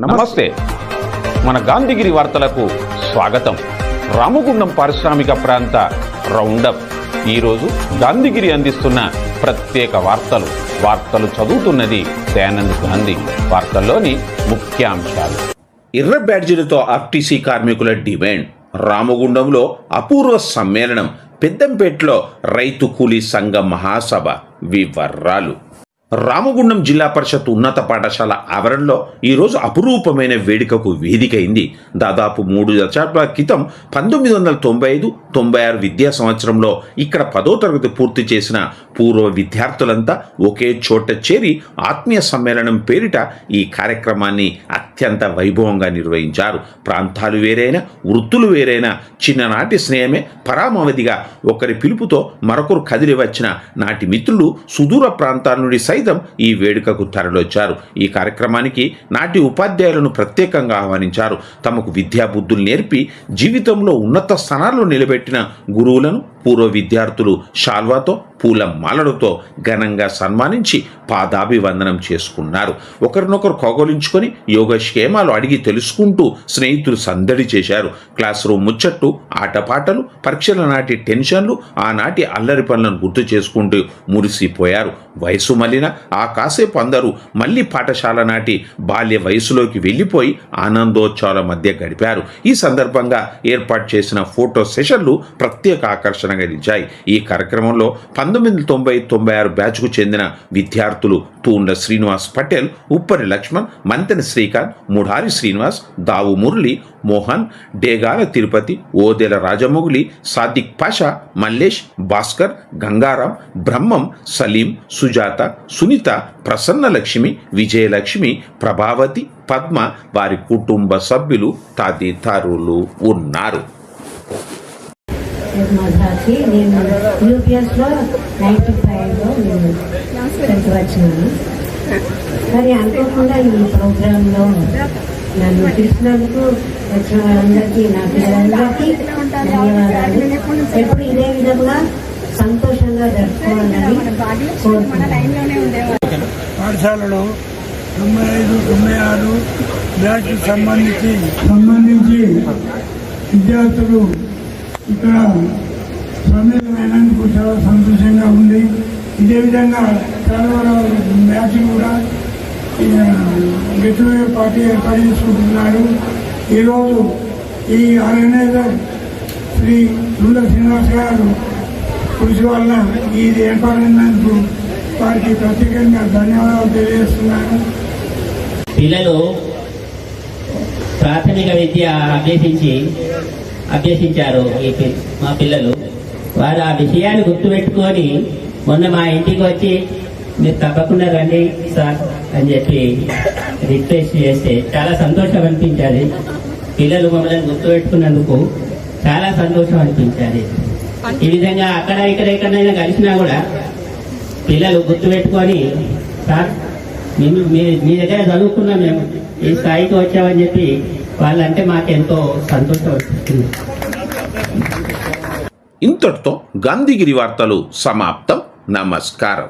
నమస్తే. మన గాంధీగిరి వార్తలకు స్వాగతం. రామగుండం పారిశ్రామిక ప్రాంత రౌండప్. ఈరోజు గాంధీగిరి అందిస్తున్న ప్రత్యేక వార్తలు చదువుతున్నది దయానంద్ గాంధీ. వార్తల్లోని ముఖ్యాంశాలు. ఎర్ర బ్యాడ్జీలతో ఆర్టీసీ కార్మికుల డిమాండ్. రామగుండంలో అపూర్వ సమ్మేళనం. పెద్దంపేటలో రైతు కూలీ సంఘ మహాసభ. వివరాలు. రామగుండం జిల్లా పరిషత్ ఉన్నత పాఠశాల ఆవరణలో ఈరోజు అపురూపమైన వేడుకకు వేదికైంది. దాదాపు 3 దశాబ్దాల క్రితం 1995-96 విద్యా సంవత్సరంలో ఇక్కడ 10వ తరగతి పూర్తి చేసిన పూర్వ విద్యార్థులంతా ఒకే చోట చేరి ఆత్మీయ సమ్మేళనం పేరిట ఈ కార్యక్రమాన్ని అత్యంత వైభవంగా నిర్వహించారు. ప్రాంతాలు వేరైనా, వృత్తులు వేరైనా చిన్ననాటి స్నేహమే పరామవధిగా ఒకరి పిలుపుతో మరొకరు కదిలి వచ్చిన నాటి మిత్రులు సుదూర ప్రాంతాల నుండి ఈ వేడుకకు తరలొచ్చారు. ఈ కార్యక్రమానికి నాటి ఉపాధ్యాయులను ప్రత్యేకంగా ఆహ్వానించారు. తమకు విద్యాబుద్ధులు నేర్పి జీవితంలో ఉన్నత స్థానాల్లో నిలబెట్టిన గురువులను పూర్వ విద్యార్థులు శాల్వాతో, పూల మాలలతో ఘనంగా సన్మానించి పాదాభివందనం చేసుకున్నారు. ఒకరినొకరు కౌగలించుకొని యోగక్షేమాలు అడిగి తెలుసుకుంటూ స్నేహితులు సందడి చేశారు. క్లాస్ రూమ్ ముచ్చట్లు, ఆటపాటలు, పరీక్షల నాటి టెన్షన్లు, ఆనాటి అల్లరి పనులను గుర్తు చేసుకుంటూ మురిసిపోయారు. వయసు మళ్ళిన ఆ కాసేపు అందరూ మళ్ళీ పాఠశాల నాటి బాల్య వయసులోకి వెళ్ళిపోయి ఆనందోత్సవాల మధ్య గడిపారు. ఈ సందర్భంగా ఏర్పాటు చేసిన ఫోటో సెషన్లు ప్రత్యేక ఆకర్షణగా నిలిచాయి. ఈ కార్యక్రమంలో 1990-96 బ్యాచ్కు చెందిన విద్యార్థులు తూండ శ్రీనివాస్ పటేల్, ఉప్పరి లక్ష్మణ్, మంతెన శ్రీకాంత్, ముఢారి శ్రీనివాస్, దావు మురళి, మోహన్, డేగాల తిరుపతి, ఓదెల రాజమౌళి, సాదిక్ పాషా, మల్లేష్, భాస్కర్, గంగారాం, బ్రహ్మం, సలీం, సుజాత, సునీత, ప్రసన్నలక్ష్మి, విజయలక్ష్మి, ప్రభావతి, పద్మ, వారి కుటుంబ సభ్యులు తదితరులు ఉన్నారు. నేను యూపీఎస్లో 95లో నేను వచ్చినాను. మరి అనుకోకుండా ఈ ప్రోగ్రాంలో నన్ను పిలిచినందుకు వచ్చిన వాళ్ళందరికీ, నా పిల్లలందరికీ ధన్యవాదాలు. ఎప్పుడు ఇదే విధంగా సంతోషంగా జరుపుకోవాలని కోరుకుంటున్నాను. పాఠశాలలో 95-96 బ్యాచ్కి సంబంధించి విద్యార్థులు ఇక్కడ సమ్మేళనమైనందుకు చాలా సంతోషంగా ఉంది. ఇదే విధంగా చాలా బ్యాచ్ కూడా గెట్ టుగెదర్ పార్టీ ఏర్పాటు చేసుకుంటున్నారు. ఈరోజు ఈ ఆర్గనైజర్ శ్రీ తూండ శ్రీనివాస్ గారు కృషి వల్ల ఇది ఏర్పాటైనందుకు వారికి ప్రత్యేకంగా ధన్యవాదాలు తెలియజేస్తున్నాను. పిల్లలు ప్రాథమిక విద్య అభ్యసించారు. మా పిల్లలు వారు ఆ విషయాన్ని గుర్తుపెట్టుకొని మొన్న మా ఇంటికి వచ్చి మీరు తప్పకుండా రండి సార్ అని చెప్పి రిక్వెస్ట్ చేస్తే చాలా సంతోషం అనిపించాలి. పిల్లలు మమ్మల్ని గుర్తుపెట్టుకున్నందుకు చాలా సంతోషం అనిపించాలి. ఈ విధంగా అక్కడ ఇక్కడ ఎక్కడైనా కలిసినా కూడా పిల్లలు గుర్తుపెట్టుకొని సార్ మీ దగ్గర చదువుకున్నాం, మేము ఈ స్థాయికి వచ్చామని చెప్పి వాళ్ళంటే మాకెంతో సంతోషం అనిపిస్తుంది. ఇంతటితో గాంధీగిరి వార్తలు సమాప్తం. నమస్కారం.